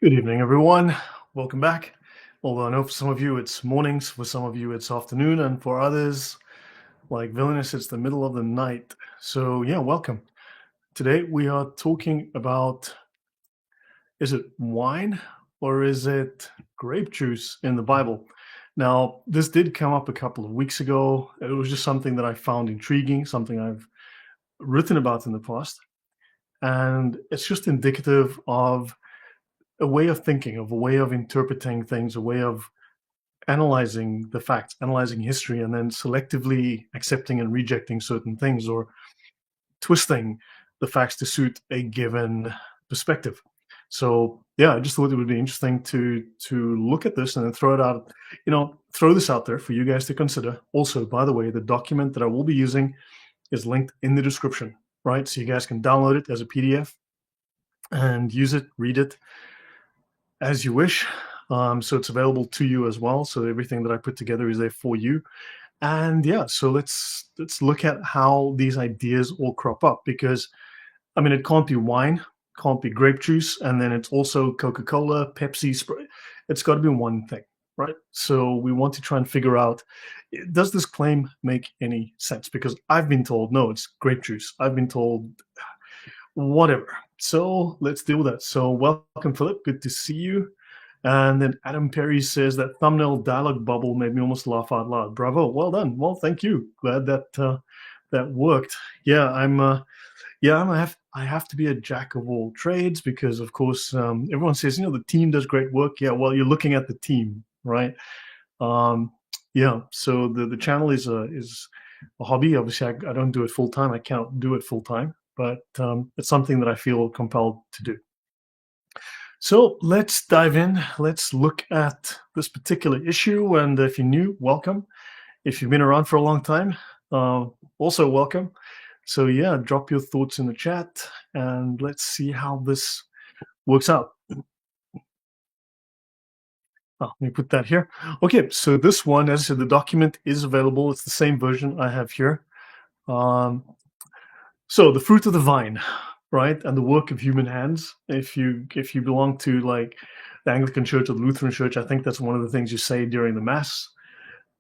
Good evening, everyone. Welcome back. Although I know for some of you it's mornings, for some of you it's afternoon, and for others, like Villainous, it's the middle of the night. So, yeah, welcome. Today we are talking about, is it wine or is it grape juice in the Bible? Now, this did come up a couple of weeks ago. It was just something that I found intriguing, something I've written about in the past. And it's just indicative of a way of thinking, of a way of interpreting things, a way of analyzing the facts, analyzing history, and then selectively accepting and rejecting certain things or twisting the facts to suit a given perspective. So yeah, I just thought it would be interesting to look at this and then throw it out, throw this out there for you guys to consider. Also, by the way, the document that I will be using is linked in the description, right? So you guys can download it as a PDF and use it, read it as you wish. So it's available to you as well. So everything that I put together is there for you. And yeah, so let's look at how these ideas all crop up, because I mean it can't be wine, can't be grape juice, and then it's also Coca-Cola, Pepsi, Sprite. It's got to be one thing, right? So we want to try and figure out, does this claim make any sense? Because I've been told no, it's grape juice. I've been told whatever. So let's deal with that. So welcome, Philip. Good to see you. And then Adam Perry says that thumbnail dialogue bubble made me almost laugh out loud. Bravo, well done. Well, thank you. Glad that that worked. Yeah, I have to be a jack of all trades because, of course, everyone says the team does great work. Yeah, well, you're looking at the team, right? Yeah. So the channel is a hobby. Obviously, I don't do it full time. I can't do it full time, but it's something that I feel compelled to do. So let's dive in. Let's look at this particular issue. And if you're new, welcome. If you've been around for a long time, also welcome. So yeah, drop your thoughts in the chat and let's see how this works out. Let me put that here. Okay, so this one, as I said, the document is available. It's the same version I have here. So the fruit of the vine, right, and the work of human hands. If you belong to like the Anglican Church or the Lutheran Church, I think that's one of the things you say during the Mass.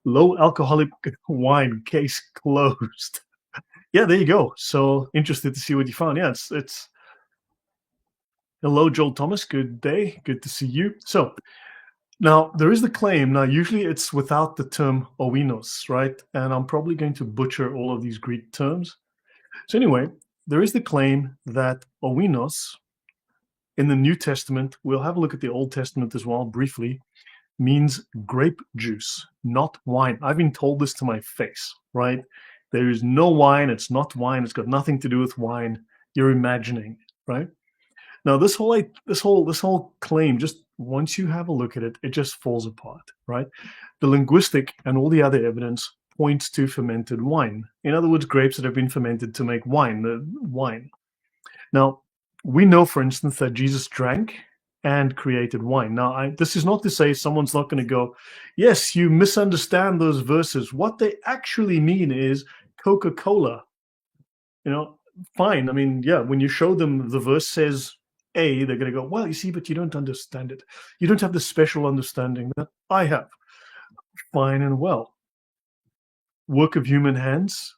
Low alcoholic wine, case closed. Yeah, there you go. So interested to see what you found. Yeah, it's hello, Joel Thomas. Good day. Good to see you. So now there is the claim. Now usually it's without the term oinos, right? And I'm probably going to butcher all of these Greek terms. So anyway, there is the claim that oinos in the New Testament, we'll have a look at the Old Testament as well briefly, means grape juice, not wine. I've been told this to my face, right? There is no wine. It's not wine. It's got nothing to do with wine. You're imagining, right? Now, this whole claim, just once you have a look at it, it just falls apart, right? The linguistic and all the other evidence points to fermented wine. In other words, grapes that have been fermented to make wine, the wine. Now, we know, for instance, that Jesus drank and created wine. Now, this is not to say someone's not going to go, yes, you misunderstand those verses. What they actually mean is Coca-Cola. Fine. I mean, yeah, when you show them the verse says A, they're going to go, well, you see, but you don't understand it. You don't have the special understanding that I have. Fine and well. Work of human hands.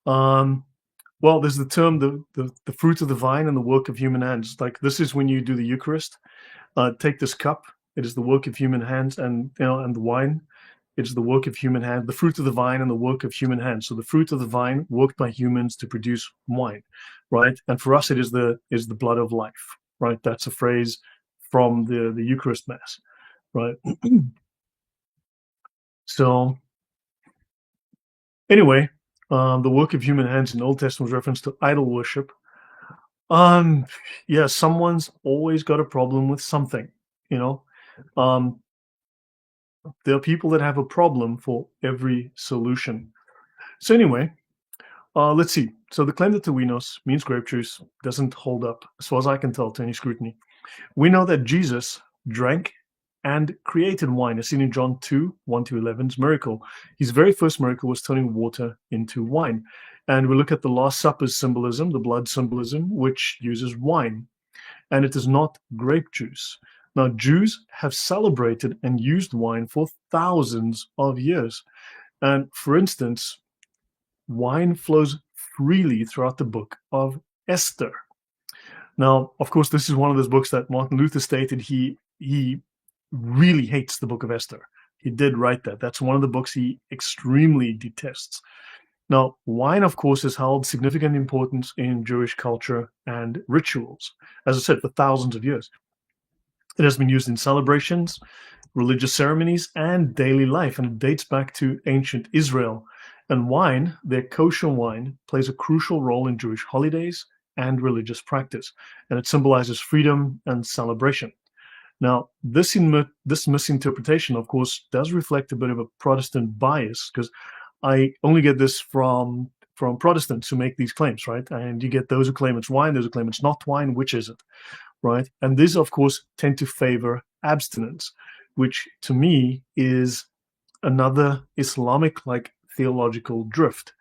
Well, there's the term, the fruit of the vine and the work of human hands. Like this is when you do the Eucharist. Take this cup. It is the work of human hands, and and the wine. It's the work of human hand, the fruit of the vine and the work of human hands. So the fruit of the vine worked by humans to produce wine, right? And for us, it is the blood of life, right? That's a phrase from the Eucharist Mass, right? So anyway, the work of human hands in the Old Testament was reference to idol worship. Yeah, someone's always got a problem with something, you know. There are people that have a problem for every solution. So anyway, let's see. So the claim that Tawinos means grape juice doesn't hold up, as far as I can tell, to any scrutiny. We know that Jesus drank and created wine, as seen in John 2, 1-11's miracle. His very first miracle was turning water into wine. And we look at the Last Supper's symbolism, the blood symbolism, which uses wine. And it is not grape juice. Now, Jews have celebrated and used wine for thousands of years. And for instance, wine flows freely throughout the book of Esther. Now, of course, this is one of those books that Martin Luther stated he really hates the book of Esther. He did write that. That's one of the books he extremely detests. Now, wine, of course, has held significant importance in Jewish culture and rituals, as I said, for thousands of years. It has been used in celebrations, religious ceremonies, and daily life, and it dates back to ancient Israel. And wine, their kosher wine, plays a crucial role in Jewish holidays and religious practice, and it symbolizes freedom and celebration. Now, this misinterpretation, of course, does reflect a bit of a Protestant bias, because I only get this from Protestants who make these claims, right? And you get those who claim it's wine, those who claim it's not wine, which is it, right? And these, of course, tend to favor abstinence, which to me is another Islamic like theological drift.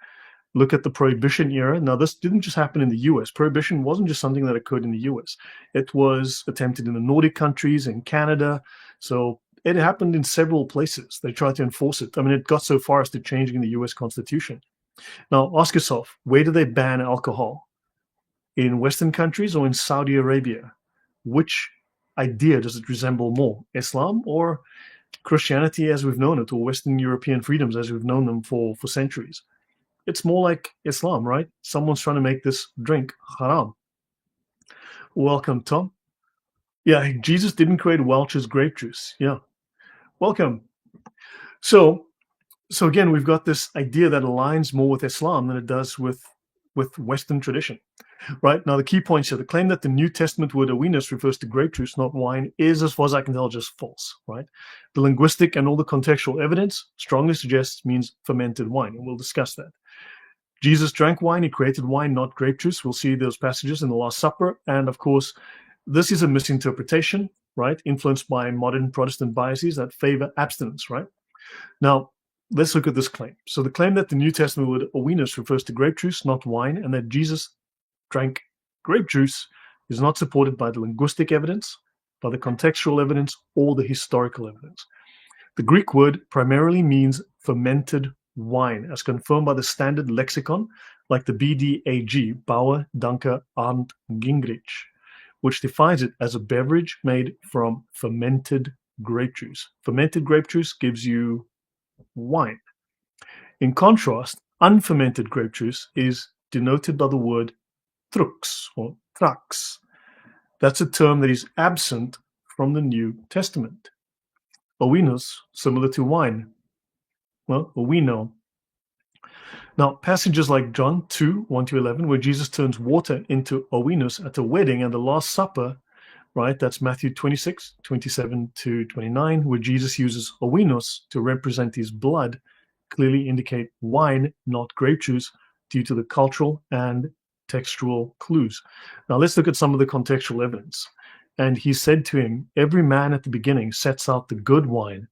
Look at the Prohibition era. Now, this didn't just happen in the US. Prohibition wasn't just something that occurred in the US. It was attempted in the Nordic countries, in Canada. So it happened in several places. They tried to enforce it. I mean, it got so far as to changing the US Constitution. Now, ask yourself, where do they ban alcohol? In Western countries or in Saudi Arabia? Which idea does it resemble more, Islam or Christianity as we've known it, or Western European freedoms as we've known them for centuries? It's more like Islam, right? Someone's trying to make this drink haram. Welcome, Tom. Yeah, Jesus didn't create Welch's grape juice. Yeah, welcome. So again, we've got this idea that aligns more with Islam than it does with Western tradition. Right, now the key points here: the claim that the New Testament word awinos refers to grape juice, not wine, is, as far as I can tell, just false. Right, the linguistic and all the contextual evidence strongly suggests means fermented wine, and we'll discuss that. Jesus drank wine; he created wine, not grape juice. We'll see those passages in the Last Supper, and of course, this is a misinterpretation, right, influenced by modern Protestant biases that favor abstinence. Right, now let's look at this claim. So the claim that the New Testament word awinos refers to grape juice, not wine, and that Jesus drank grape juice is not supported by the linguistic evidence, by the contextual evidence, or the historical evidence. The Greek word primarily means fermented wine, as confirmed by the standard lexicon like the BDAG, Bauer, Danker, and Gingrich, which defines it as a beverage made from fermented grape juice. Fermented grape juice gives you wine. In contrast, unfermented grape juice is denoted by the word trux or trax. That's a term that is absent from the New Testament. Awinos, similar to wine. Well, we know. Now, passages like John 2, 1-11, where Jesus turns water into awinos at a wedding and the Last Supper, right? That's Matthew 26, 27-29, where Jesus uses awinos to represent his blood, clearly indicate wine, not grape juice, due to the cultural and textual clues. Now let's look at some of the contextual evidence. And he said to him, every man at the beginning sets out the good wine,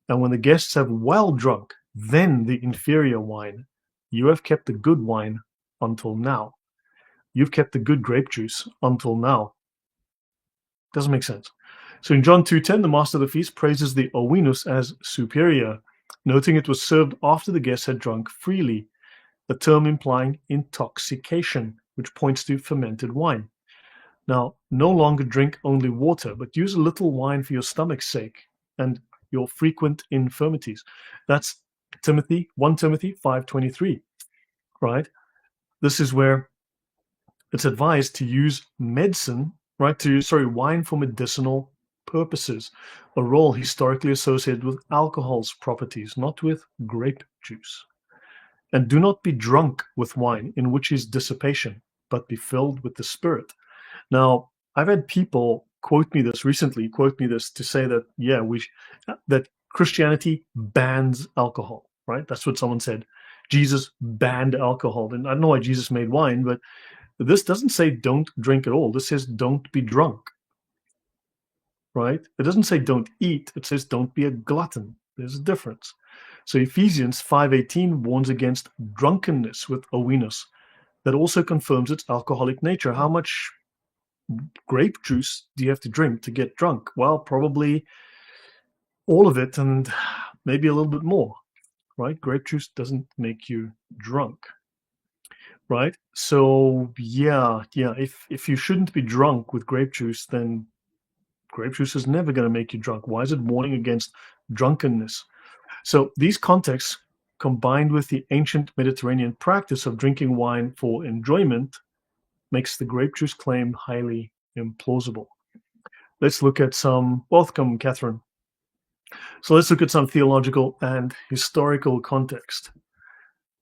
and when the guests have well drunk, then the inferior wine. You have kept the good wine until now. You've kept the good grape juice until now. Doesn't make sense. So in John 2:10, the master of the feast praises the awinos as superior, noting it was served after the guests had drunk freely, a term implying intoxication, which points to fermented wine. Now, no longer drink only water, but use a little wine for your stomach's sake and your frequent infirmities. That's 1 Timothy 5:23, right? This is where it's advised to use medicine, right? Wine for medicinal purposes, a role historically associated with alcohol's properties, not with grape juice. And do not be drunk with wine, in which is dissipation, but be filled with the Spirit. Now, I've had people quote me this to say that, yeah, that Christianity bans alcohol, right? That's what someone said. Jesus banned alcohol. And I don't know why Jesus made wine, but this doesn't say don't drink at all. This says don't be drunk, right? It doesn't say don't eat. It says don't be a glutton. There's a difference. So Ephesians 5:18 warns against drunkenness with awinos. That also confirms its alcoholic nature. How much grape juice do you have to drink to get drunk? Well, probably all of it and maybe a little bit more, right? Grape juice doesn't make you drunk, right? So yeah, if you shouldn't be drunk with grape juice, then grape juice is never going to make you drunk. Why is it warning against drunkenness? So these contexts, combined with the ancient Mediterranean practice of drinking wine for enjoyment, makes the grape juice claim highly implausible. Let's look at some, welcome, Catherine. So let's look at some theological and historical context.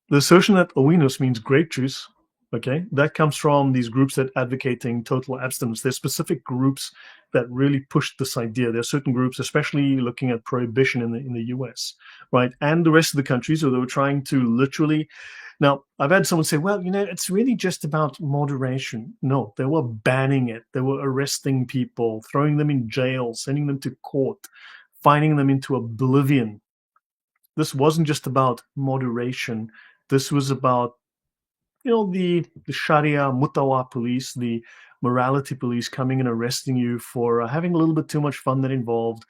The assertion that oinos means grape juice, okay, that comes from these groups that advocating total abstinence. There's specific groups that really pushed this idea. There are certain groups, especially looking at prohibition in the US, right, and the rest of the countries, where they were trying to literally. Now, I've had someone say, well, it's really just about moderation. No, they were banning it. They were arresting people, throwing them in jail, sending them to court, fining them into oblivion. This wasn't just about moderation. This was about, the Sharia Mutawa police, the morality police coming and arresting you for having a little bit too much fun that involved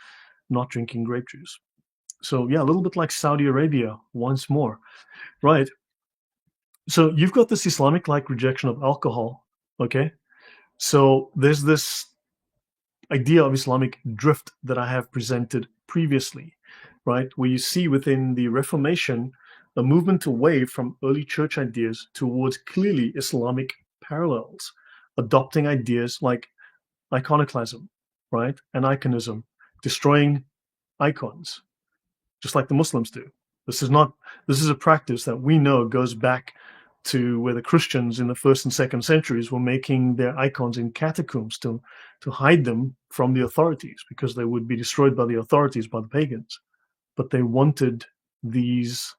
not drinking grape juice. So yeah, a little bit like Saudi Arabia once more, right? So you've got this Islamic-like rejection of alcohol, okay? So there's this idea of Islamic drift that I have presented previously, right? Where you see within the Reformation a movement away from early church ideas towards clearly Islamic parallels, adopting ideas like iconoclasm, right? And iconism, destroying icons, just like the Muslims do. This is a practice that we know goes back to where the Christians in the 1st and 2nd centuries were making their icons in catacombs to hide them from the authorities, because they would be destroyed by the authorities, by the pagans. But they wanted these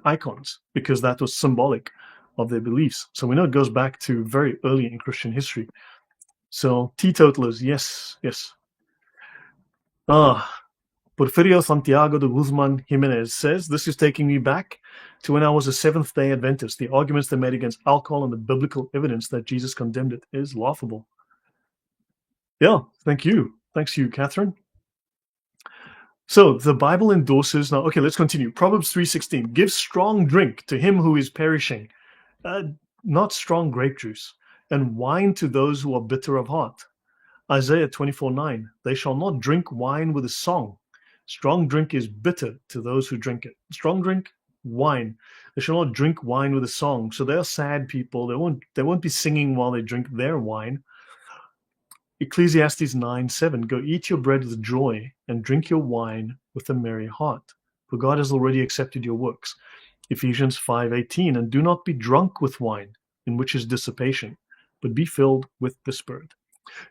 icons because that was symbolic of their beliefs. So we know it goes back to very early in Christian history. So teetotalers, yes. Porfirio Santiago de Guzman Jimenez says, this is taking me back to when I was a Seventh-day Adventist. The arguments they made against alcohol and the biblical evidence that Jesus condemned it is laughable. Yeah, thank you. Thanks to you, Catherine. So the Bible endorses, now, okay, let's continue. Proverbs 3:16, give strong drink to him who is perishing, not strong grape juice, and wine to those who are bitter of heart. Isaiah 24:9, they shall not drink wine with a song. Strong drink is bitter to those who drink it. Strong drink, wine. They shall not drink wine with a song. So they're sad people. They won't be singing while they drink their wine. Ecclesiastes 9:7, go eat your bread with joy and drink your wine with a merry heart, for God has already accepted your works. Ephesians 5:18, and do not be drunk with wine, in which is dissipation, but be filled with the Spirit.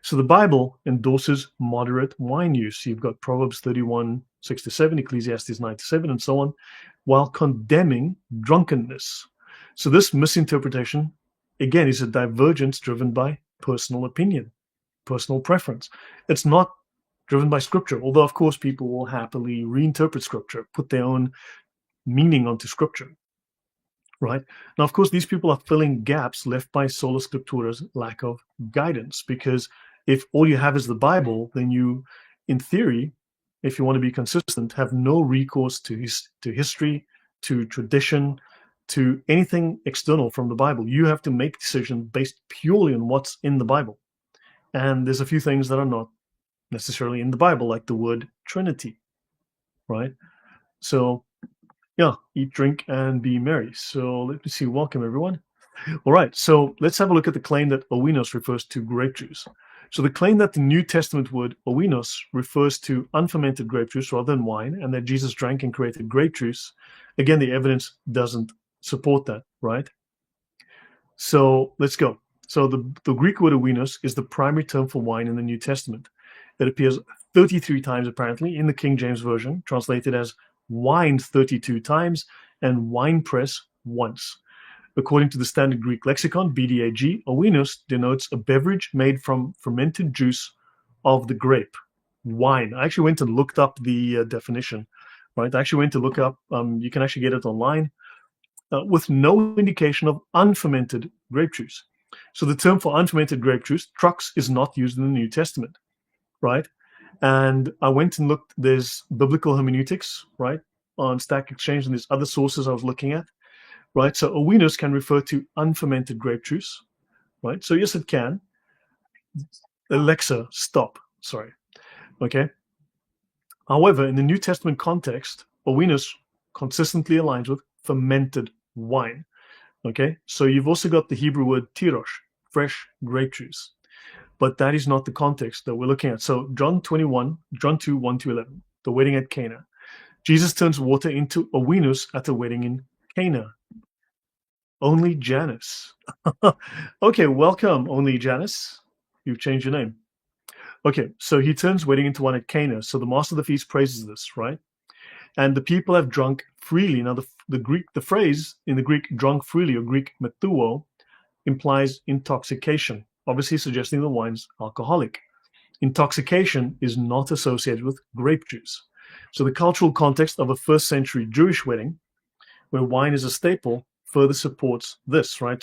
So the Bible endorses moderate wine use. You've got Proverbs 31:6-7, Ecclesiastes 9-7, and so on, while condemning drunkenness. So this misinterpretation, again, is a divergence driven by personal opinion, personal preference. It's not driven by Scripture, although, of course, people will happily reinterpret Scripture, put their own meaning onto Scripture. Right? Now, of course, these people are filling gaps left by sola scriptura's lack of guidance, because if all you have is the Bible, then you, in theory, if you want to be consistent, have no recourse to history, to tradition, to anything external from the Bible. You have to make decisions based purely on what's in the Bible. And there's a few things that are not necessarily in the Bible, like the word Trinity, right? So yeah, eat, drink, and be merry. So let me see. Welcome, everyone. All right, so let's have a look at the claim that oinos refers to grape juice. So the claim that the New Testament word oinos refers to unfermented grape juice rather than wine, and that Jesus drank and created grape juice, again, the evidence doesn't support that, right? So let's go. So the Greek word oinos is the primary term for wine in the New Testament. It appears 33 times, apparently, in the King James Version, translated as wine 32 times and winepress once. According to the Standard Greek Lexicon, BDAG, oinos denotes a beverage made from fermented juice of the grape, wine. I actually went and looked up the definition, right? I actually went to look up, you can actually get it online, with no indication of unfermented grape juice. So the term for unfermented grape juice, trux, is not used in the New Testament, right? And I went and looked, there's biblical hermeneutics, right, on Stack Exchange, and there's other sources I was looking at, right? So owinos can refer to unfermented grape juice, right? So yes, it can. Alexa, stop. Sorry. Okay. However, in the New Testament context, owinos consistently aligns with fermented wine. Okay. So you've also got the Hebrew word tirosh, fresh grape juice. But that is not the context that we're looking at. So John 21, John 2, 1 to 11, the wedding at Cana. Jesus turns water into owinos at the wedding in Cana. Only Janice. Okay, welcome, Only Janice. You've changed your name. Okay, so he turns wedding into one at Cana. So the master of the feast praises this, right? And the people have drunk freely. Now, the phrase in the Greek "drunk freely" or Greek "methuo" implies intoxication, obviously suggesting the wine's alcoholic. Intoxication is not associated with grape juice. So the cultural context of a first century Jewish wedding, where wine is a staple, further supports this, right?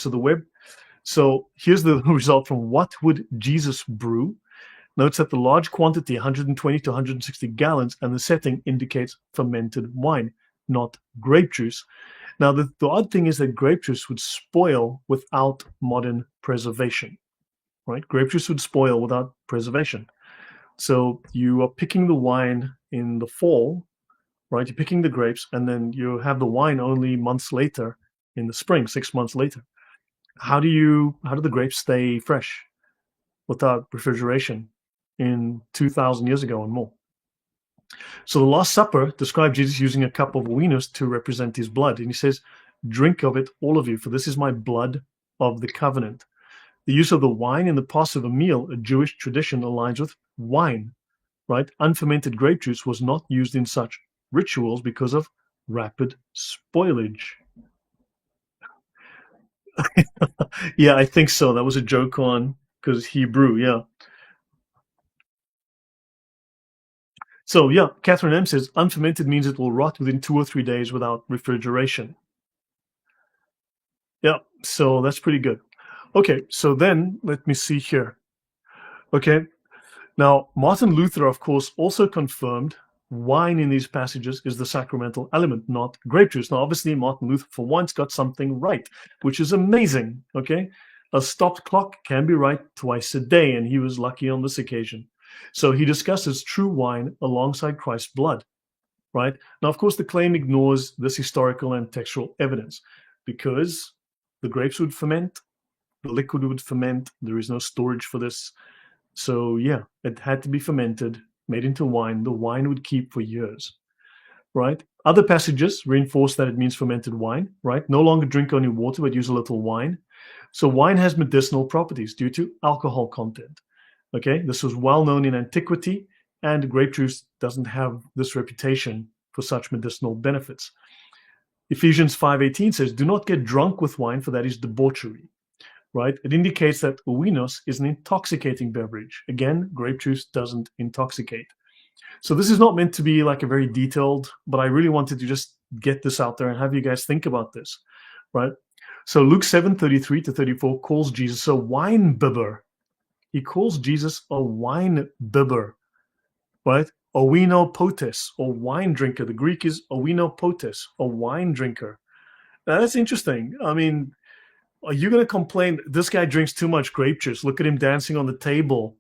So here's the result from what would Jesus brew? Notes that the large quantity, 120 to 160 gallons, and the setting indicates fermented wine, not grape juice. Now, the odd thing is that grape juice would spoil without modern preservation, right? Grape juice would spoil without preservation. So you are picking the wine in the fall, right? You're picking the grapes, and then you have the wine only months later in the spring, 6 months later. How do the grapes stay fresh without refrigeration in 2,000 years ago and more? So the Last Supper describes Jesus using a cup of owinos to represent his blood. And he says, "Drink of it, all of you, for this is my blood of the covenant." The use of the wine in the Passover meal, a Jewish tradition, aligns with wine, right? Unfermented grape juice was not used in such rituals because of rapid spoilage. Yeah, I think so. That was a joke on because Hebrew, yeah. So yeah, Catherine M says unfermented means it will rot within 2 or 3 days without refrigeration. Yeah, so that's pretty good. Okay, so then let me see here. Okay, now Martin Luther, of course, also confirmed wine in these passages is the sacramental element, not grape juice. Now, obviously, Martin Luther, for once, got something right, which is amazing. Okay, a stopped clock can be right twice a day, and he was lucky on this occasion. So he discusses true wine alongside Christ's blood. Right now, of course, the claim ignores this historical and textual evidence because the grapes would ferment, the liquid would ferment. There is no storage for this. So yeah, it had to be fermented, made into wine. The wine would keep for years, right? Other passages reinforce that it means fermented wine, right? No longer drink only water, but use a little wine. So wine has medicinal properties due to alcohol content. Okay, this was well known in antiquity, and grape juice doesn't have this reputation for such medicinal benefits. Ephesians 5:18 says, "Do not get drunk with wine, for that is debauchery." Right? It indicates that owinos is an intoxicating beverage. Again, grape juice doesn't intoxicate. So this is not meant to be like a very detailed, but I really wanted to just get this out there and have you guys think about this, right? So Luke 7:33 to 34 calls Jesus a wine bibber. He calls Jesus a wine bibber, right? Owino potes, or wine drinker. The Greek is owino potes, a wine drinker. Now, that's interesting. I mean, are you going to complain this guy drinks too much grape juice? Look at him dancing on the table.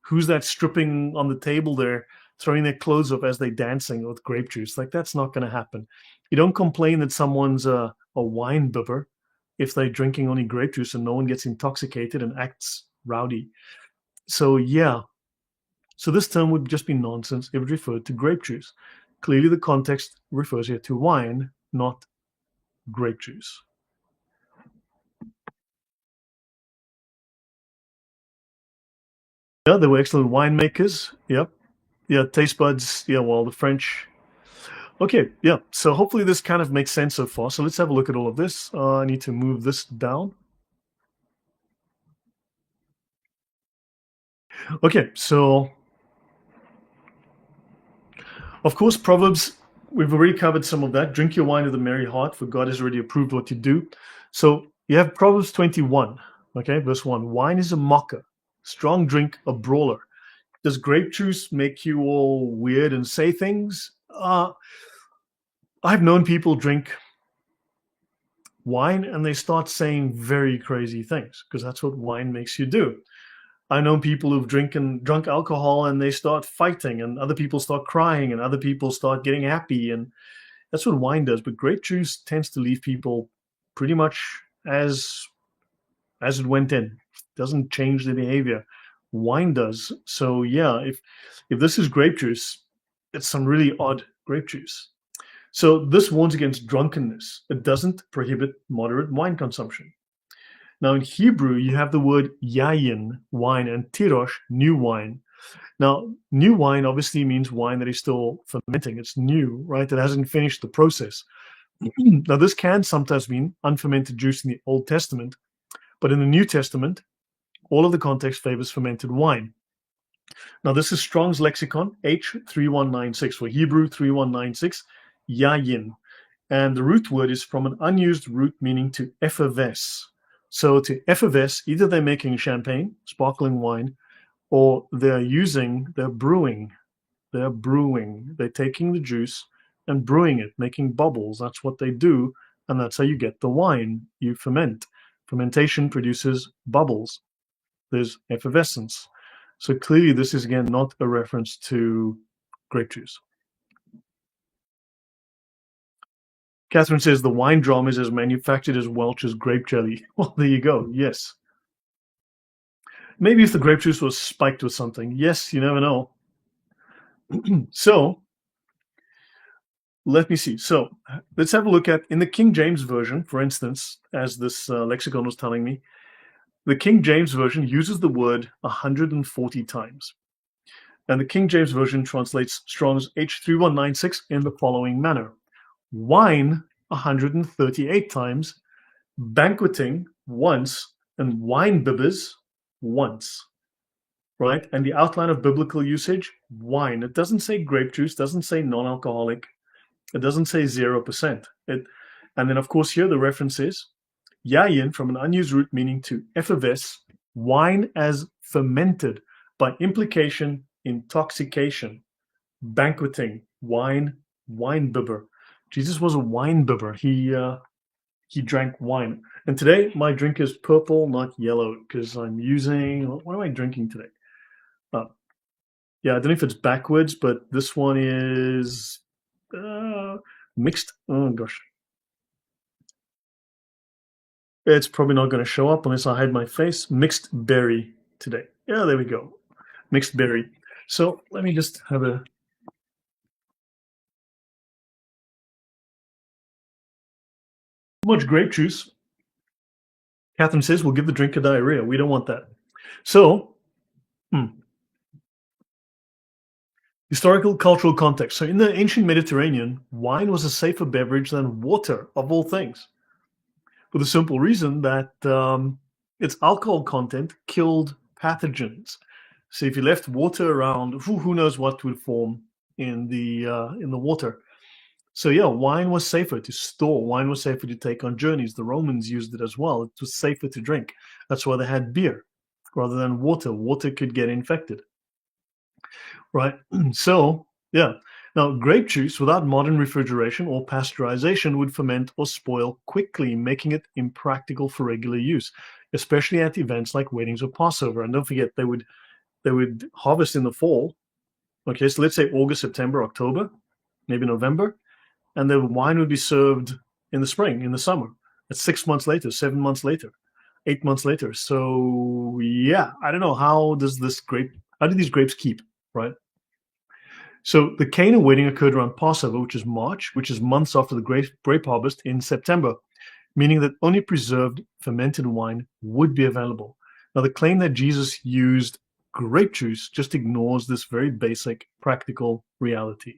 Who's that stripping on the table there, throwing their clothes up as they're dancing with grape juice? Like, that's not going to happen. You don't complain that someone's a wine bibber if they're drinking only grape juice and no one gets intoxicated and acts rowdy. So yeah, so this term would just be nonsense if it referred to grape juice. Clearly the context refers here to wine, not grape juice. Yeah, they were excellent winemakers. Yep. Yeah, taste buds. Yeah, well, the French. Okay, yeah. So hopefully this kind of makes sense so far. So let's have a look at all of this. I need to move this down. Okay, so of course, Proverbs, we've already covered some of that. Drink your wine with a merry heart, for God has already approved what you do. So You have Proverbs 21, okay, verse 1. Wine is a mocker, strong drink a brawler. Does grape juice make you all weird and say things? I've known people drink wine and they start saying very crazy things because that's what wine makes you do. I know people who've drunk alcohol and they start fighting, and other people start crying, and other people start getting happy, and that's what wine does. But grape juice tends to leave people pretty much as as it went in. It doesn't change the behavior. Wine does. So yeah, if this is grape juice, it's some really odd grape juice. So this warns against drunkenness. It doesn't prohibit moderate wine consumption. Now in Hebrew, you have the word yayin, wine, and tirosh, new wine. Now, new wine obviously means wine that is still fermenting. It's new, right? It hasn't finished the process. Now, this can sometimes mean unfermented juice in the Old Testament, but in the New Testament, all of the context favors fermented wine. Now, this is Strong's lexicon, H3196 for Hebrew 3196, yayin. And the root word is from an unused root meaning to effervesce. So to effervesce, either they're making champagne, sparkling wine, or they're brewing. They're taking the juice and brewing it, making bubbles. That's what they do. And that's how you get the wine. You ferment. Fermentation produces bubbles. There's effervescence. So clearly this is, again, not a reference to grape juice. Catherine says the wine drum is as manufactured as Welch's grape jelly. Well, there you go. Yes. Maybe if the grape juice was spiked with something. Yes, you never know. So let me see. So let's have a look at, in the King James Version, for instance, as this lexicon was telling me, the King James Version uses the word 140 times. And the King James Version translates Strong's H3196 in the following manner. Wine 138 times, banqueting once, and wine bibbers once. Right? And the outline of biblical usage, wine. It doesn't say grape juice, doesn't say non-alcoholic. It doesn't say 0%. And then, of course, here the reference is yayin, from an unused root meaning to effervesce, wine as fermented, by implication, intoxication, banqueting, wine bibber. Jesus was a wine bibber. He drank wine. And today my drink is purple, not yellow, because I'm using, what am I drinking today? Yeah, I don't know if it's backwards, but this one is mixed. Oh gosh, it's probably not going to show up unless I hide my face. Mixed berry today. Yeah, there we go. Mixed berry. So let me just have a much grape juice. Catherine says we'll give the drink a diarrhea. We don't want that. So historical cultural context. So in the ancient Mediterranean, wine was a safer beverage than water, of all things, for the simple reason that its alcohol content killed pathogens. So if you left water around, who knows what would form in the water. So yeah, wine was safer to store. Wine was safer to take on journeys. The Romans used it as well. It was safer to drink. That's why they had beer rather than water. Water could get infected. Right? So yeah. Now, grape juice without modern refrigeration or pasteurization would ferment or spoil quickly, making it impractical for regular use, especially at events like weddings or Passover. And don't forget, they would harvest in the fall. Okay, so let's say August, September, October, maybe November, and the wine would be served in the spring, in the summer. That's 6 months later, 7 months later, 8 months later. So yeah, I don't know, how do these grapes keep, right? So the Cana wedding occurred around Passover, which is March, which is months after the grape harvest in September, meaning that only preserved fermented wine would be available. Now, the claim that Jesus used grape juice just ignores this very basic practical reality.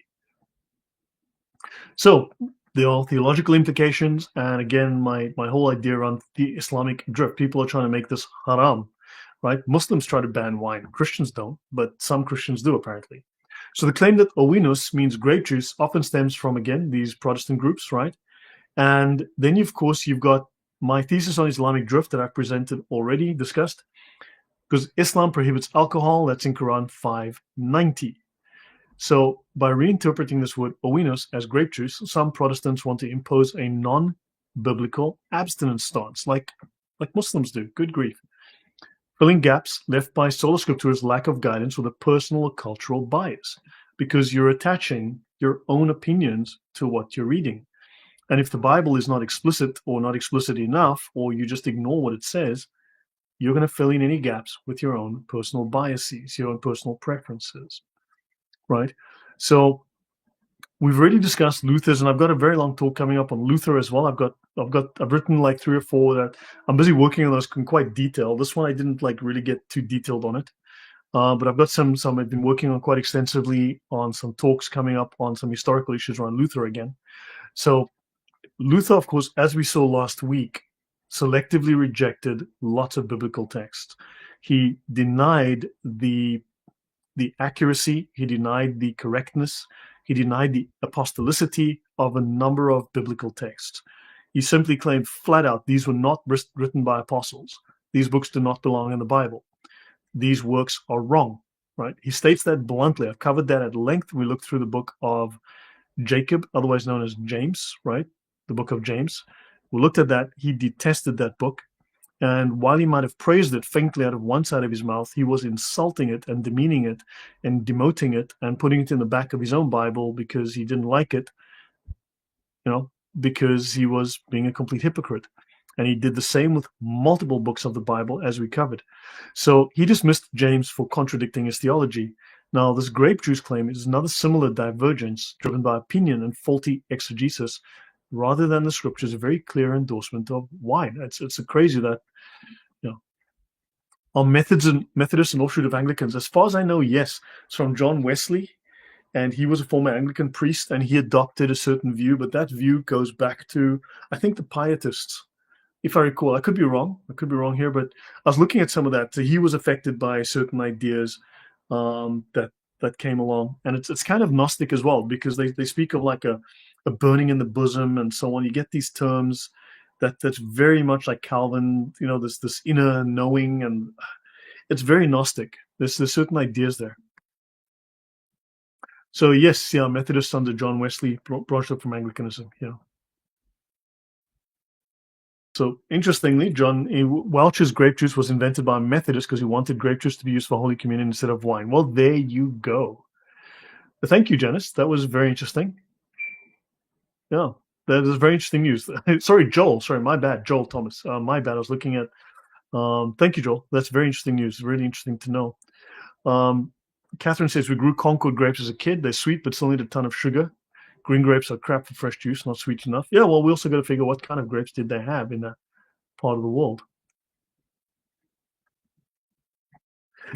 So there are theological implications, and again, my whole idea around the Islamic drift. People are trying to make this haram, right? Muslims try to ban wine. Christians don't, but some Christians do, apparently. So the claim that ovinus means grape juice often stems from, again, these Protestant groups, right? And then, of course, you've got my thesis on Islamic drift that I've presented already, discussed, because Islam prohibits alcohol. That's in Quran 590. So by reinterpreting this word oinos as grape juice, some Protestants want to impose a non-biblical abstinence stance, like Muslims do. Good grief. Filling gaps left by sola scriptura's lack of guidance with a personal or cultural bias, because you're attaching your own opinions to what you're reading. And if the Bible is not explicit or not explicit enough, or you just ignore what it says, you're going to fill in any gaps with your own personal biases, your own personal preferences, right? So we've already discussed Luther's, and I've got a very long talk coming up on Luther as well. I've written like 3 or 4 that I'm busy working on those in quite detail. This one I didn't like really get too detailed on it, but I've got some I've been working on quite extensively on some talks coming up on some historical issues around Luther again. So Luther, of course, as we saw last week, selectively rejected lots of biblical texts. He denied the accuracy, he denied the correctness, he denied the apostolicity of a number of biblical texts. He simply claimed flat out these were not written by apostles. These books do not belong in the Bible. These works are wrong, right? He states that bluntly. I've covered that at length. We looked through the book of Jacob, otherwise known as James, right? The book of James. We looked at that. He detested that book. And while he might have praised it faintly out of one side of his mouth, he was insulting it and demeaning it and demoting it and putting it in the back of his own Bible because he didn't like it, because he was being a complete hypocrite. And he did the same with multiple books of the Bible, as we covered. So he dismissed James for contradicting his theology. Now, this grape juice claim is another similar divergence driven by opinion and faulty exegesis rather than the scripture's very clear endorsement of wine. It's crazy that, our Methodists and offshoot of Anglicans, as far as I know, yes, it's from John Wesley, and he was a former Anglican priest, and he adopted a certain view, but that view goes back to, I think, the Pietists, if I recall. I could be wrong here, but I was looking at some of that. So he was affected by certain ideas that came along, and it's kind of Gnostic as well, because they speak of like a burning in the bosom and so on. You get these terms that's very much like Calvin, this inner knowing, and it's very Gnostic. There's certain ideas there. So yes, yeah, Methodists under John Wesley branched up from Anglicanism. Yeah. So interestingly, John Welch's grape juice was invented by a Methodist because he wanted grape juice to be used for Holy Communion instead of wine. Well, there you go. Thank you, Janice. That was very interesting. Yeah, that is very interesting news. Sorry, Joel. Sorry, my bad. Joel Thomas. My bad. I was looking at. Thank you, Joel. That's very interesting news. Really interesting to know. Catherine says, we grew Concord grapes as a kid. They're sweet, but still need a ton of sugar. Green grapes are crap for fresh juice, not sweet enough. Yeah, well, we also got to figure what kind of grapes did they have in that part of the world.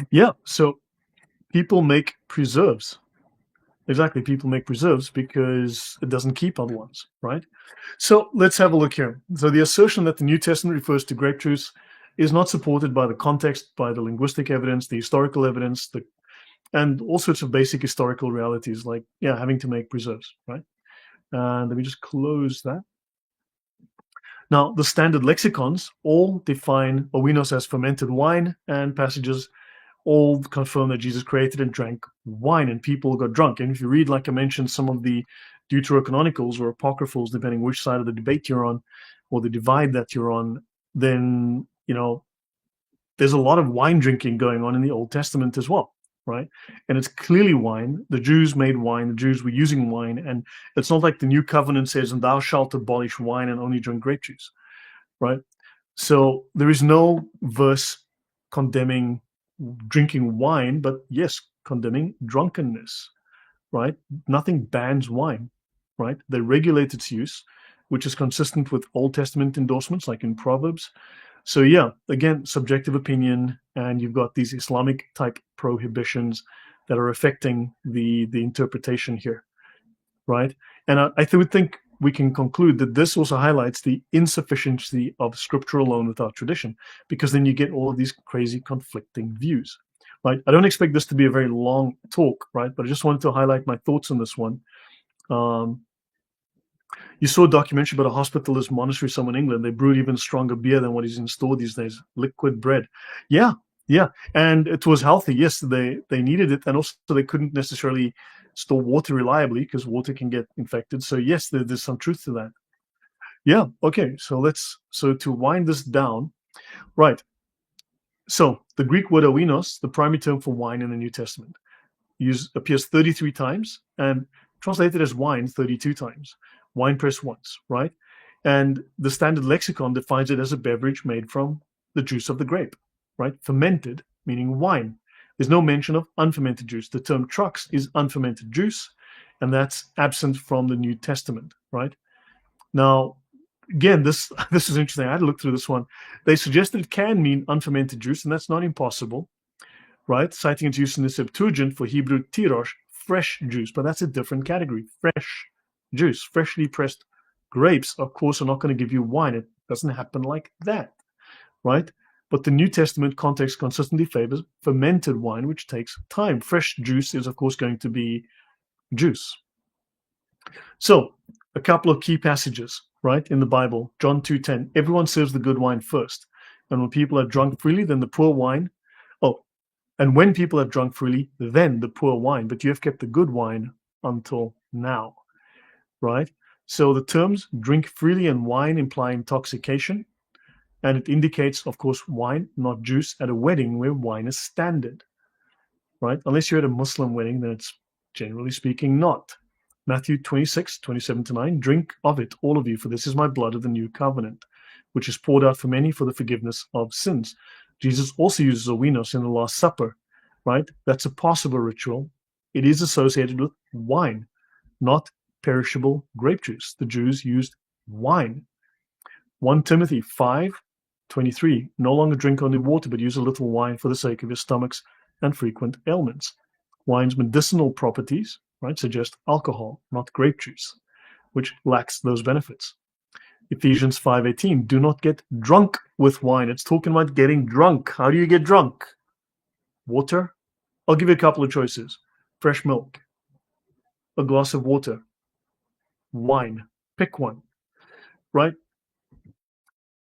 Yeah, so people make preserves. Exactly, people make preserves because it doesn't keep other ones, right? So let's have a look here. So the assertion that the New Testament refers to grape juice is not supported by the context, by the linguistic evidence, the historical evidence, and all sorts of basic historical realities, like having to make preserves, right? And let me just close that. Now, the standard lexicons all define oinos as fermented wine, and passages all confirm that Jesus created and drank wine, and people got drunk. And if you read, like I mentioned, some of the deuterocanonicals or apocryphals, depending which side of the debate you're on, or the divide that you're on, then there's a lot of wine drinking going on in the Old Testament as well, right? And it's clearly wine. The Jews made wine. The Jews were using wine, and it's not like the New Covenant says, "And thou shalt abolish wine and only drink grape juice," right? So there is no verse condemning drinking wine, but yes, condemning drunkenness, right? Nothing bans wine, right? They regulate its use, which is consistent with Old Testament endorsements, like in Proverbs. So yeah, again, subjective opinion, and you've got these Islamic type prohibitions that are affecting the interpretation here, right? And I would think we can conclude that this also highlights the insufficiency of scripture alone without tradition, because then you get all of these crazy conflicting views, right? I don't expect this to be a very long talk, right? But I just wanted to highlight my thoughts on this one. You saw a documentary about a hospitalist monastery somewhere in England. They brewed even stronger beer than what is in store these days. Liquid bread. Yeah, yeah. And it was healthy. Yes, they needed it. And also they couldn't necessarily store water reliably because water can get infected. So yes, there's some truth to that. Yeah. Okay. So to wind this down, right. So the Greek word oinos, the primary term for wine in the New Testament, appears 33 times and translated as wine 32 times. Wine press once, right? And the standard lexicon defines it as a beverage made from the juice of the grape, right? Fermented, meaning wine. There's no mention of unfermented juice. The term trux is unfermented juice, and that's absent from the New Testament, right? Now, again, this is interesting. I had to look through this one. They suggested it can mean unfermented juice, and that's not impossible, right? Citing its use in the Septuagint for Hebrew tirosh, fresh juice, but that's a different category. Fresh juice, freshly pressed grapes, of course, are not going to give you wine. It doesn't happen like that, right? But the New Testament context consistently favors fermented wine, which takes time. Fresh juice is, of course, going to be juice. So, a couple of key passages, right, in the Bible. John 2:10, everyone serves the good wine first. And when people are drunk freely, then the poor wine. Oh, and when people have drunk freely, then the poor wine. But you have kept the good wine until now, right? So the terms drink freely and wine imply intoxication. And it indicates, of course, wine, not juice, at a wedding where wine is standard, right? Unless you're at a Muslim wedding, then it's generally speaking not. Matthew 26:27-9, drink of it, all of you, for this is my blood of the new covenant, which is poured out for many for the forgiveness of sins. Jesus also uses oinos in the Last Supper, right? That's a Passover ritual. It is associated with wine, not perishable grape juice. The Jews used wine. 1 Timothy 5:23, no longer drink only water, but use a little wine for the sake of your stomachs and frequent ailments. Wine's medicinal properties, right, suggest alcohol, not grape juice, which lacks those benefits. Ephesians 5:18, do not get drunk with wine. It's talking about getting drunk. How do you get drunk? Water? I'll give you a couple of choices. Fresh milk, a glass of water, wine. Pick one, right?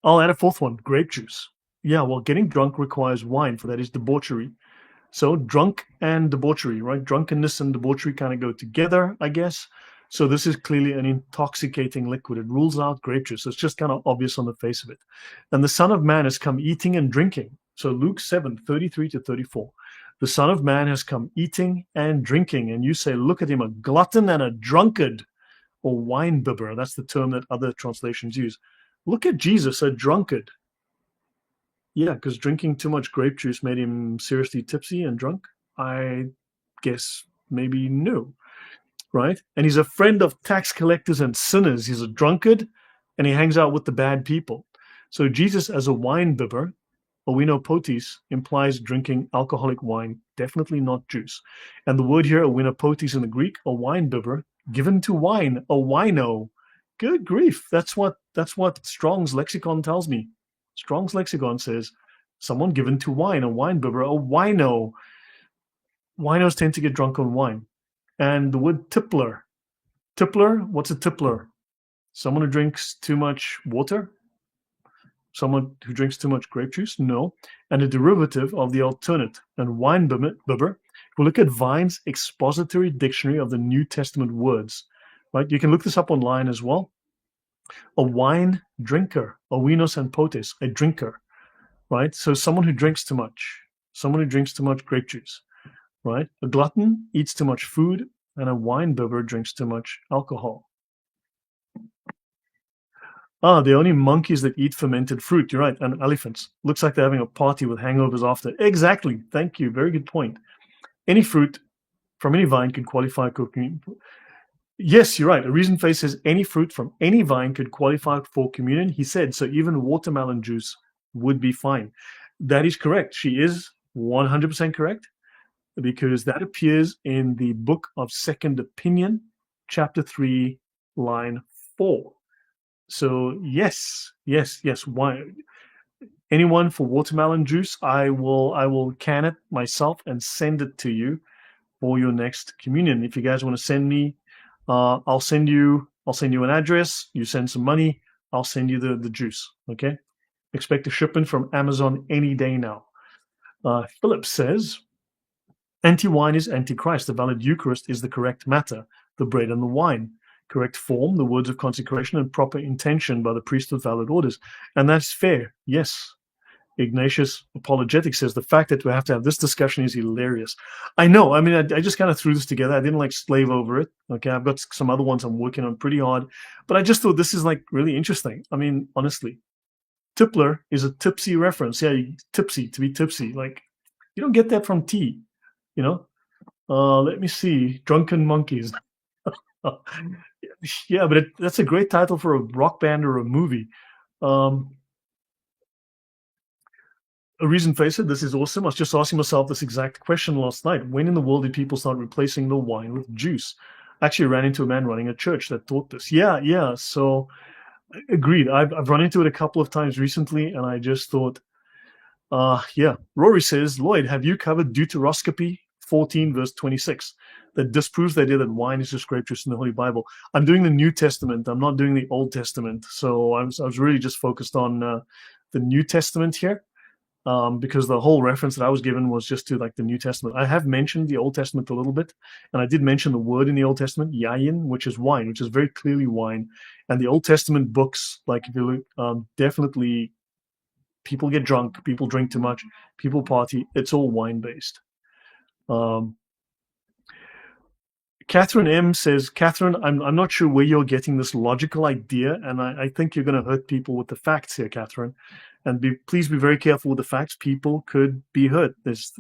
I'll add a fourth one, grape juice. Yeah, well, getting drunk requires wine, for that is debauchery. So drunk and debauchery, right? Drunkenness and debauchery kind of go together, I guess. So this is clearly an intoxicating liquid. It rules out grape juice. It's just kind of obvious on the face of it. And the Son of Man has come eating and drinking. So Luke 7:33-34. The Son of Man has come eating and drinking. And you say, look at him, a glutton and a drunkard, or wine bibber. That's the term that other translations use. Look at Jesus, a drunkard. Yeah, because drinking too much grape juice made him seriously tipsy and drunk? I guess maybe no, right? And he's a friend of tax collectors and sinners. He's a drunkard, and he hangs out with the bad people. So Jesus as a wine bibber, owino potis, implies drinking alcoholic wine, definitely not juice. And the word here, owino potis in the Greek, a wine bibber, given to wine, a wino. Good grief, that's what Strong's lexicon tells me. Strong's lexicon says someone given to wine, a wine bibber, a wino. Winos tend to get drunk on wine. And the word tippler. Tippler, what's a tippler? Someone who drinks too much water? Someone who drinks too much grape juice? No. And a derivative of the alternate. And wine bibber, if we look at Vine's expository dictionary of the New Testament words, right? You can look this up online as well. A wine drinker, oinos and potes, a drinker, right? So someone who drinks too much, grape juice, right? A glutton eats too much food, and a wine bibber drinks too much alcohol. The only monkeys that eat fermented fruit, you're right, and elephants. Looks like they're having a party with hangovers after. Exactly, thank you, very good point. Any fruit from any vine could qualify cooking. Yes, you're right. A reason face says any fruit from any vine could qualify for communion. He said, so even watermelon juice would be fine. That is correct. She is 100% correct, because that appears in the book of Second Opinion, chapter 3, line 4. So yes. Why? Anyone for watermelon juice, I will can it myself and send it to you for your next communion. If you guys want to send me, I'll send you I'll send you an address. You send some money. I'll send you the juice. Okay. Expect a shipment from Amazon any day now. Philip says, anti-wine is anti-Christ. The valid Eucharist is the correct matter, the bread and the wine. Correct form, the words of consecration, and proper intention by the priest with valid orders. And that's fair. Yes. Ignatius Apologetics says the fact that we have to have this discussion is hilarious. I know. I mean, I just kind of threw this together. I didn't like slave over it. Okay, I've got some other ones I'm working on pretty hard, but I just thought this is like really interesting. I mean, honestly, Tippler is a tipsy reference. Yeah, tipsy, to be tipsy. Like, you don't get that from tea, you know? Let me see. Drunken Monkeys. Yeah, but that's a great title for a rock band or a movie. A reason face it, this is awesome. I was just asking myself this exact question last night. When in the world did people start replacing the wine with juice? I actually ran into a man running a church that taught this. Yeah. So agreed. I've run into it a couple of times recently, and I just thought, yeah. Rory says, Lloyd, have you covered Deuteroscopy 14 verse 26 that disproves the idea that wine is just grape juice in the Holy Bible? I'm doing the New Testament. I'm not doing the Old Testament. So I was really just focused on the New Testament here. Because the whole reference that I was given was just to like the New Testament. I have mentioned the Old Testament a little bit, and I did mention the word in the Old Testament, yayin, which is wine, which is very clearly wine. And the Old Testament books, like if you look, definitely people get drunk, people drink too much, people party. It's all wine based. Catherine M says, Catherine, I'm not sure where you're getting this logical idea, and I think you're going to hurt people with the facts here, Catherine. And please be very careful with the facts. People could be hurt. There's,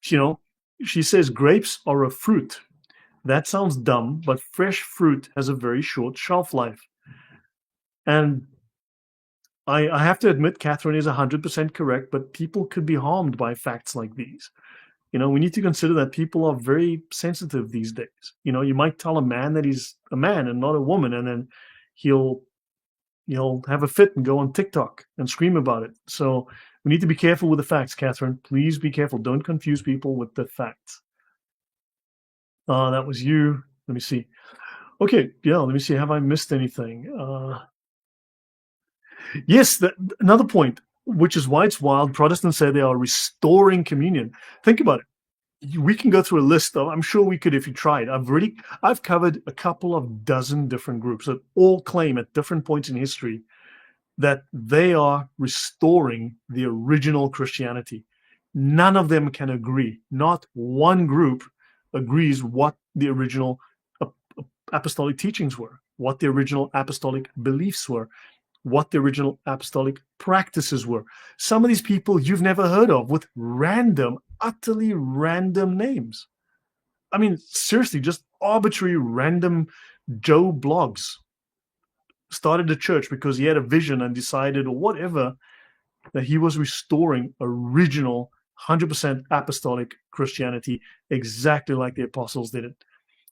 she says grapes are a fruit. That sounds dumb, but fresh fruit has a very short shelf life. And I have to admit, Catherine is 100% correct, but people could be harmed by facts like these. We need to consider that people are very sensitive these days. You might tell a man that he's a man and not a woman, and then he'll have a fit and go on TikTok and scream about it. So we need to be careful with the facts, Catherine. Please be careful. Don't confuse people with the facts. That was you. Let me see. Okay, yeah, let me see. Have I missed anything? Yes, another point, which is why it's wild. Protestants say they are restoring communion. Think about it. We can go through a list of, I'm sure we could if you tried. I've covered a couple of dozen different groups that all claim at different points in history that they are restoring the original Christianity. None of them can agree. Not one group agrees what the original apostolic teachings were, what the original apostolic beliefs were, what the original apostolic practices were. Some of these people you've never heard of with utterly random names. I mean, seriously, just arbitrary random Joe Blogs started a church because he had a vision and decided, or whatever, that he was restoring original 100% apostolic Christianity exactly like the apostles did it.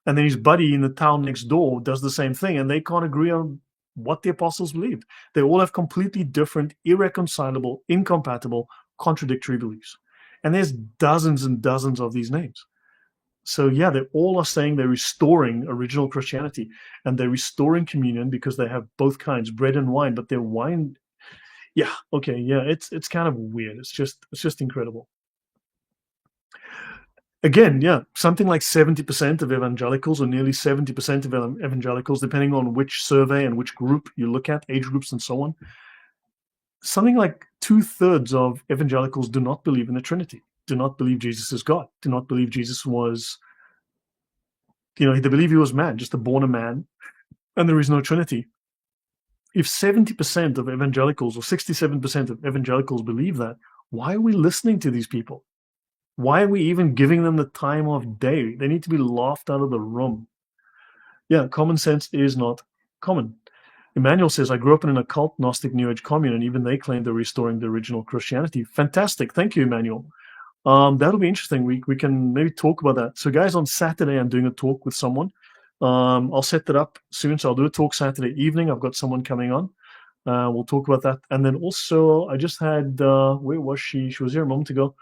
And then his buddy in the town next door does the same thing, and they can't agree on what the apostles believed. They all have completely different, irreconcilable, incompatible, contradictory beliefs. And there's dozens and dozens of these names. So yeah, they all are saying they're restoring original Christianity, and they're restoring communion because they have both kinds, bread and wine, but their wine, yeah, okay, yeah, it's kind of weird. It's just incredible. Again, yeah, something like 70% of evangelicals, or nearly 70% of evangelicals, depending on which survey and which group you look at, age groups and so on, something like 2/3 of evangelicals do not believe in the Trinity, do not believe Jesus is God, do not believe Jesus was, they believe he was man, just born a man, and there is no Trinity. If 70% of evangelicals or 67% of evangelicals believe that, why are we listening to these people? Why are we even giving them the time of day? They need to be laughed out of the room. Yeah, common sense is not common. Emmanuel says, I grew up in an occult Gnostic New Age commune, and even they claim they're restoring the original Christianity. Fantastic. Thank you, Emmanuel. That'll be interesting. We can maybe talk about that. So guys, on Saturday, I'm doing a talk with someone. I'll set that up soon. So I'll do a talk Saturday evening. I've got someone coming on. We'll talk about that. And then also, I just had, where was she? She was here a moment ago.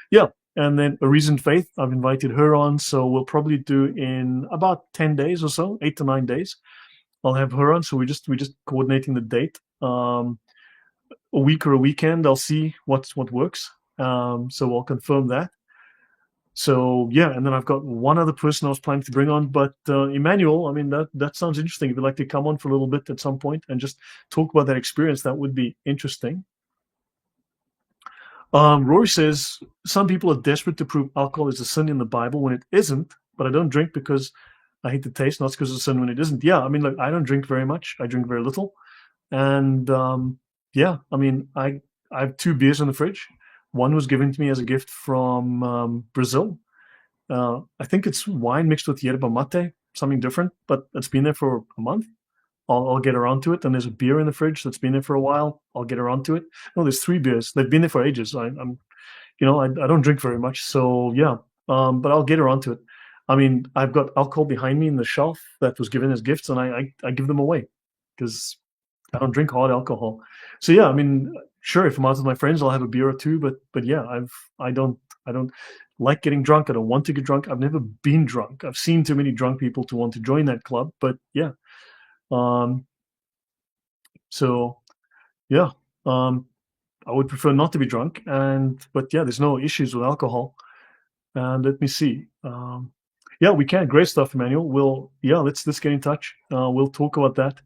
Yeah, And then A Reasoned Faith, I've invited her on, so we'll probably do in about 10 days or so, 8 to 9 days. I'll have her on, so we're just coordinating the date. A week or a weekend, I'll see what works. So I'll confirm that. So yeah, and then I've got one other person I was planning to bring on, but Emmanuel, I mean that sounds interesting. If you'd like to come on for a little bit at some point and just talk about that experience, that would be interesting. Rory says some people are desperate to prove alcohol is a sin in the Bible when it isn't, but I don't drink because I hate the taste, not because it's a sin when it isn't. Yeah, I mean, like I don't drink very much. I drink very little, and yeah, I mean, I have 2 beers in the fridge. One was given to me as a gift from Brazil. I think it's wine mixed with yerba mate, something different, but it's been there for a month. I'll get around to it. And there's a beer in the fridge that's been there for a while. I'll get around to it. No, there's 3 beers. They've been there for ages. I don't drink very much, so yeah. But I'll get around to it. I mean, I've got alcohol behind me in the shelf that was given as gifts, and I give them away because I don't drink hard alcohol. So yeah, I mean, sure, if I'm out with my friends, I'll have a beer or two. But yeah, I don't I don't like getting drunk. I don't want to get drunk. I've never been drunk. I've seen too many drunk people to want to join that club. But yeah, um, so yeah, I would prefer not to be drunk. But yeah, there's no issues with alcohol. And let me see. Yeah, we can. Great stuff, Emmanuel. Let's get in touch. We'll talk about that.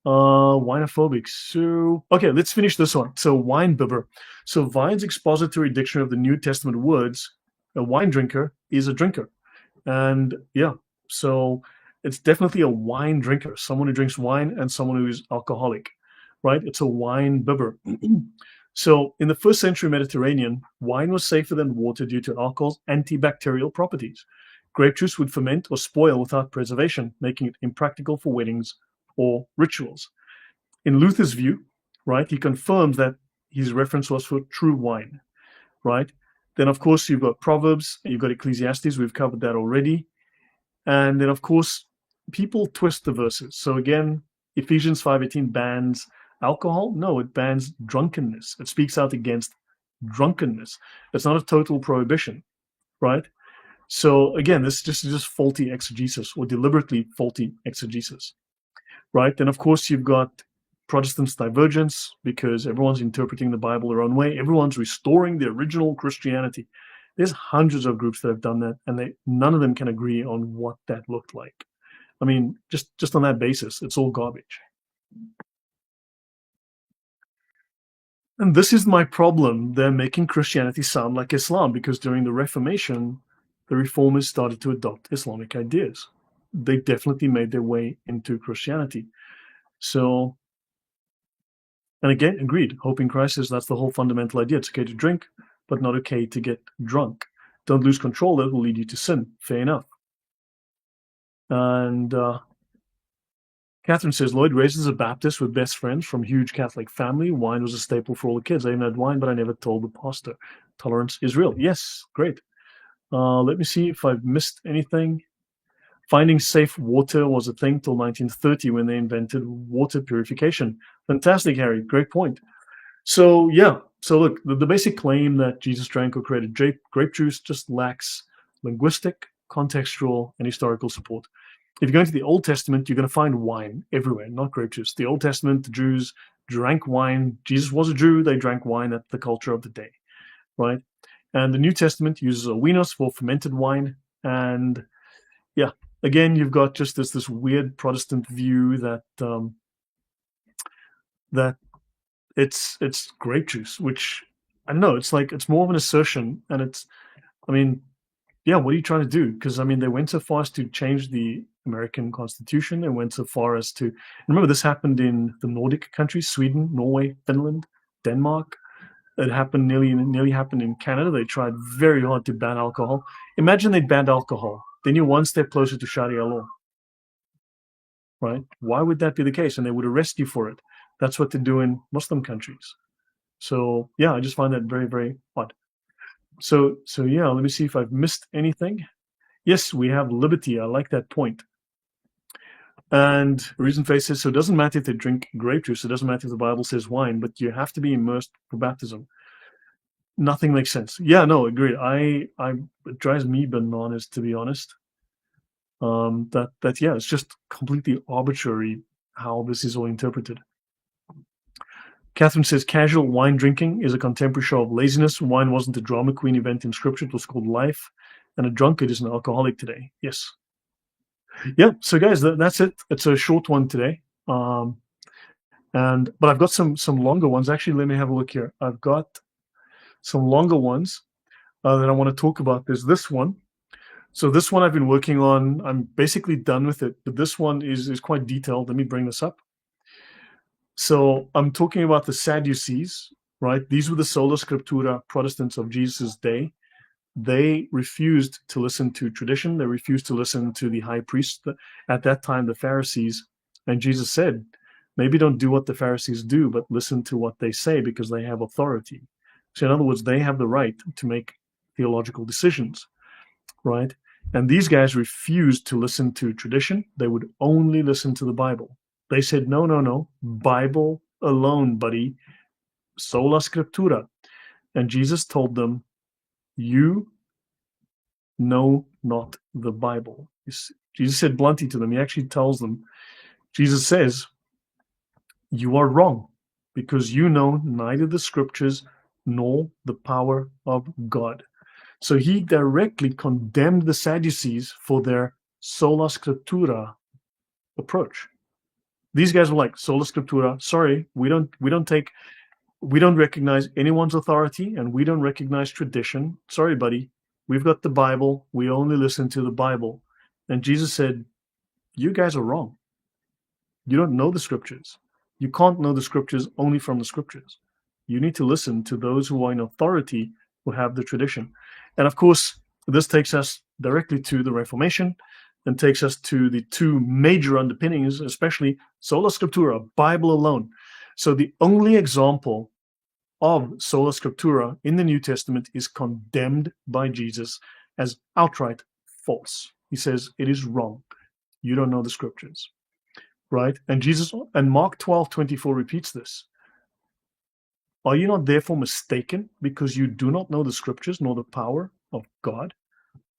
Winophobics. So okay, let's finish this one. So wine bibber. So Vine's expository dictionary of the New Testament words, a wine drinker is a drinker. And yeah, so it's definitely a wine drinker, someone who drinks wine and someone who is alcoholic, right? It's a wine bibber. So in the first century Mediterranean, wine was safer than water due to alcohol's antibacterial properties. Grape juice would ferment or spoil without preservation, making it impractical for weddings or rituals. In Luther's view, right, he confirms that his reference was for true wine, right? Then, of course, you've got Proverbs, you've got Ecclesiastes, we've covered that already. And then, of course, people twist the verses. So again, Ephesians 5:18 bans alcohol. No, it bans drunkenness. It speaks out against drunkenness. It's not a total prohibition, right? So again, this is just faulty exegesis or deliberately faulty exegesis, right? Then, of course, you've got Protestants' divergence because everyone's interpreting the Bible their own way. Everyone's restoring the original Christianity. There's hundreds of groups that have done that, and none of them can agree on what that looked like. I mean, just on that basis, it's all garbage. And this is my problem. They're making Christianity sound like Islam because during the Reformation, the reformers started to adopt Islamic ideas. They definitely made their way into Christianity. So, and again, agreed. Hope in Christ is that's the whole fundamental idea. It's okay to drink, but not okay to get drunk. Don't lose control. That will lead you to sin. Fair enough. And Catherine says, Lloyd raised as a Baptist with best friends from huge Catholic family. Wine was a staple for all the kids. I even had wine, but I never told the pastor. Tolerance is real. Yes, great. Let me see if I've missed anything. Finding safe water was a thing till 1930 when they invented water purification. Fantastic, Harry. Great point. So yeah. So look, the basic claim that Jesus drank or created grape juice just lacks linguistic, contextual, and historical support. If you go into the Old Testament, you're going to find wine everywhere, not grape juice. The Old Testament, the Jews drank wine. Jesus was a Jew. They drank wine at the culture of the day, right? And the New Testament uses a winos for fermented wine. And yeah, again, you've got just this weird Protestant view that that it's grape juice, which I don't know. It's like it's more of an assertion, and I mean, yeah, what are you trying to do? Because I mean, they went so far as to change the American Constitution. They went so far as to remember this happened in the Nordic countries: Sweden, Norway, Finland, Denmark. It happened nearly happened in Canada. They tried very hard to ban alcohol. Imagine they banned alcohol, then you're one step closer to Sharia law, right? Why would that be the case? And they would arrest you for it. That's what they do in Muslim countries. So yeah, I just find that very, very odd. So yeah, let me see if I've missed anything. Yes, we have liberty. I like that point. And Reason Face says, so it doesn't matter if they drink grape juice. It doesn't matter if the Bible says wine, but you have to be immersed for baptism. Nothing makes sense. Yeah, no, agreed. It drives me bananas, to be honest. That yeah, it's just completely arbitrary how this is all interpreted. Catherine says casual wine drinking is a contemporary show of laziness. Wine wasn't a drama queen event in scripture, it was called life. And a drunkard is an alcoholic today. Yes. Yeah. So guys, that's it. It's a short one today. But I've got some longer ones. Actually, let me have a look here. I've got some longer ones that I want to talk about. There's this one. So this one I've been working on. I'm basically done with it, but this one is quite detailed. Let me bring this up. So I'm talking about the Sadducees, right? These were the sola scriptura Protestants of Jesus' day. They refused to listen to tradition. They refused to listen to the high priest at that time, the Pharisees. And Jesus said, maybe don't do what the Pharisees do, but listen to what they say because they have authority. So in other words, they have the right to make theological decisions, right? And these guys refused to listen to tradition. They would only listen to the Bible. They said, no, no, no, Bible alone, buddy, sola scriptura. And Jesus told them, you know not the Bible. Jesus said bluntly to them, he actually tells them, Jesus says, you are wrong because you know neither the scriptures nor the power of God. So he directly condemned the Sadducees for their sola scriptura approach. These guys were like, sola scriptura, sorry, we don't recognize anyone's authority and we don't recognize tradition. Sorry, buddy. We've got the Bible. We only listen to the Bible. And Jesus said, you guys are wrong. You don't know the scriptures. You can't know the scriptures only from the scriptures. You need to listen to those who are in authority, who have the tradition. And of course, this takes us directly to the Reformation and takes us to the two major underpinnings, especially sola scriptura, Bible alone. So the only example of sola scriptura in the New Testament is condemned by Jesus as outright false. He says it is wrong. You don't know the scriptures, right? And Jesus, and Mark 12:24 repeats this. Are you not therefore mistaken because you do not know the scriptures nor the power of God?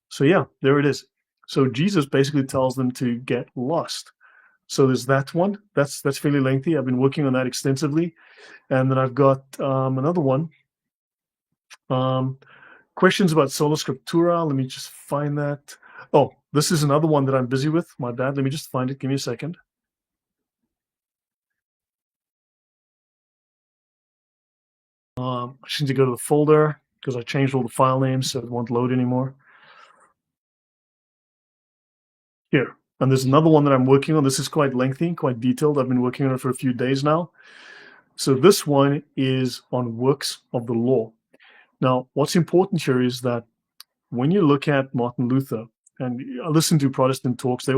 So yeah, there it is. So Jesus basically tells them to get lost. So there's that one. That's fairly lengthy. I've been working on that extensively. And then I've got another one. Questions about sola scriptura. Let me just find that. Oh, this is another one that I'm busy with. My bad. Let me just find it. Give me a second. I just need to go to the folder because I changed all the file names so it won't load anymore. Here. And there's another one that I'm working on. This is quite lengthy, quite detailed. I've been working on it for a few days now. So this one is on works of the law. Now, what's important here is that when you look at Martin Luther, and I listen to Protestant talks,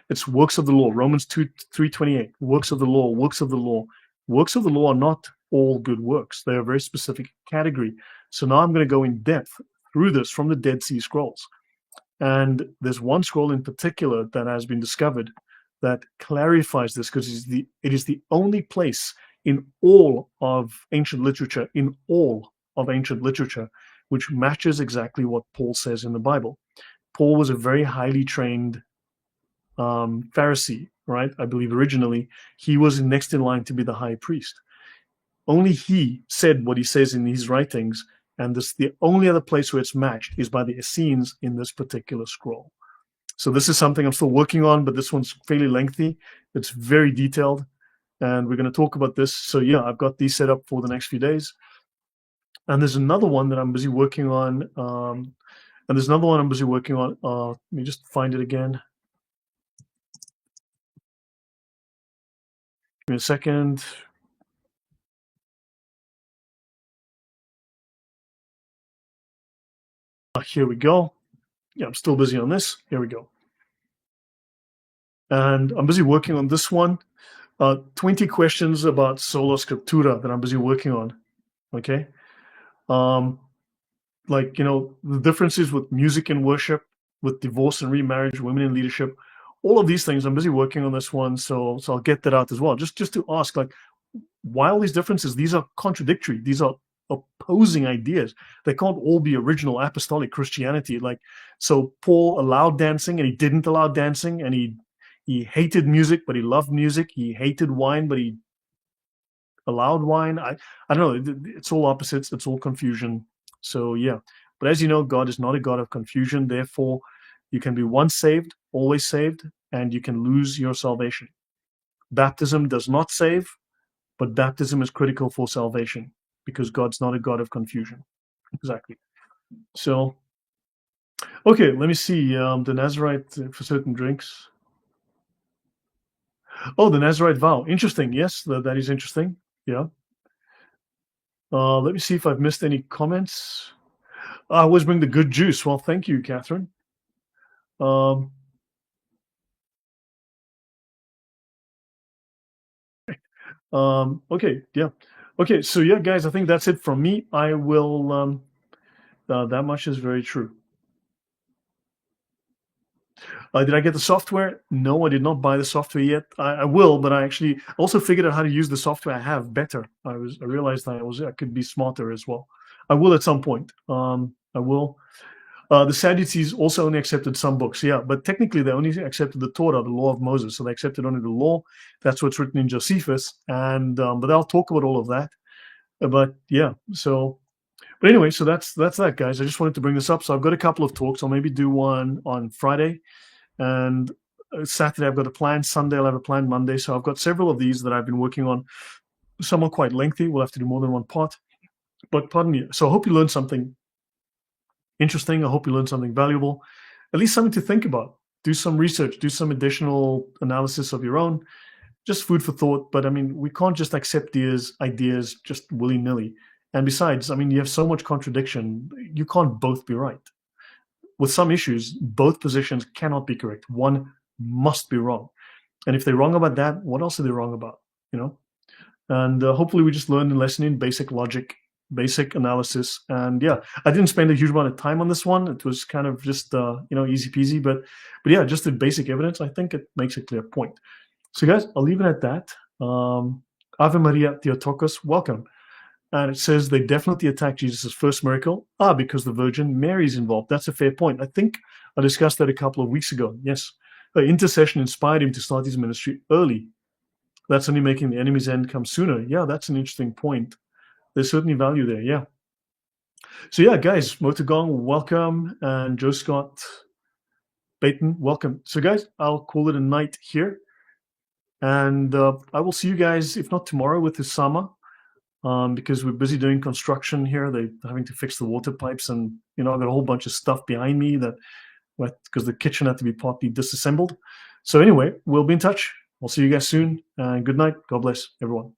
it's works of the law, Romans 3:28, works of the law, works of the law. Works of the law are not all good works. They are a very specific category. So now I'm going to go in depth through this from the Dead Sea Scrolls. And there's one scroll in particular that has been discovered that clarifies this because it is the only place in all of ancient literature, which matches exactly what Paul says in the Bible. Paul was a very highly trained Pharisee, right? I believe originally he was next in line to be the high priest. Only he said what he says in his writings, and the only other place where it's matched is by the Essenes in this particular scroll. So this is something I'm still working on, but this one's fairly lengthy. It's very detailed, and we're going to talk about this. So yeah, I've got these set up for the next few days. And there's another one that I'm busy working on. Let me just find it again. Give me a second. Here we go. Yeah, I'm still busy on this. Here we go. And I'm busy working on this one. 20 questions about sola scriptura that I'm busy working on. Okay. Like, the differences with music and worship, with divorce and remarriage, women in leadership, all of these things. I'm busy working on this one. So I'll get that out as well. Just to ask, like, why all these differences? These are contradictory. These are opposing ideas. They can't all be original apostolic Christianity. Like, so Paul allowed dancing and he didn't allow dancing, and he hated music, but he loved music. He hated wine, but he allowed wine. I don't know. It's all opposites. It's all confusion. So yeah. But as you know, God is not a God of confusion. Therefore, you can be once saved, always saved, and you can lose your salvation. Baptism does not save, but baptism is critical for salvation because God's not a God of confusion. Exactly. So, okay, let me see. The Nazarite for certain drinks. Oh, the Nazarite vow. Interesting. Yes, that is interesting. Yeah. Let me see if I've missed any comments. I always bring the good juice. Well, thank you, Catherine. Um, okay, yeah. Okay, so yeah, guys, I think that's it from me. I will, that much is very true. Did I get the software? No, I did not buy the software yet. I will, but I actually also figured out how to use the software I have better. I realized I could be smarter as well. I will at some point. I will. The Sadducees also only accepted some books, yeah, but technically they only accepted the Torah, the law of Moses. So they accepted only the law. That's what's written in Josephus, and but I'll talk about all of that. But yeah, so but anyway, so that's that, guys. I just wanted to bring this up. So I've got a couple of talks. I'll maybe do one on Friday, and Saturday I've got a plan. Sunday I'll have a plan. Monday. So I've got several of these that I've been working on. Some are quite lengthy. We'll have to do more than one part. But pardon me. So I hope you learned something interesting. I hope you learned something valuable, at least something to think about. Do some research, do some additional analysis of your own, just food for thought. But I mean, we can't just accept these ideas just willy-nilly. And besides, I mean, you have so much contradiction. You can't both be right. With some issues, both positions cannot be correct. One must be wrong. And if they're wrong about that, what else are they wrong about? You know? And hopefully we just learned a lesson in basic logic, basic analysis. And yeah, I didn't spend a huge amount of time on this one. It was kind of just easy peasy, but yeah, just the basic evidence. I think it makes a clear point. So guys, I'll leave it at that. Ave Maria Theotokos, welcome. And it says they definitely attacked Jesus' first miracle. Because the Virgin Mary's involved. That's a fair point. I think I discussed that a couple of weeks ago. Yes, her intercession inspired him to start his ministry early. That's only making the enemy's end come sooner. Yeah, that's an interesting point. There's certainly value there. Yeah. So yeah, guys, Motogong, welcome, and Joe Scott, Baton, welcome. So guys, I'll call it a night here, and I will see you guys, if not tomorrow, with Usama, because we're busy doing construction here. They're having to fix the water pipes, and I've got a whole bunch of stuff behind me because the kitchen had to be partly disassembled. So anyway, we'll be in touch. I'll see you guys soon, and good night. God bless everyone.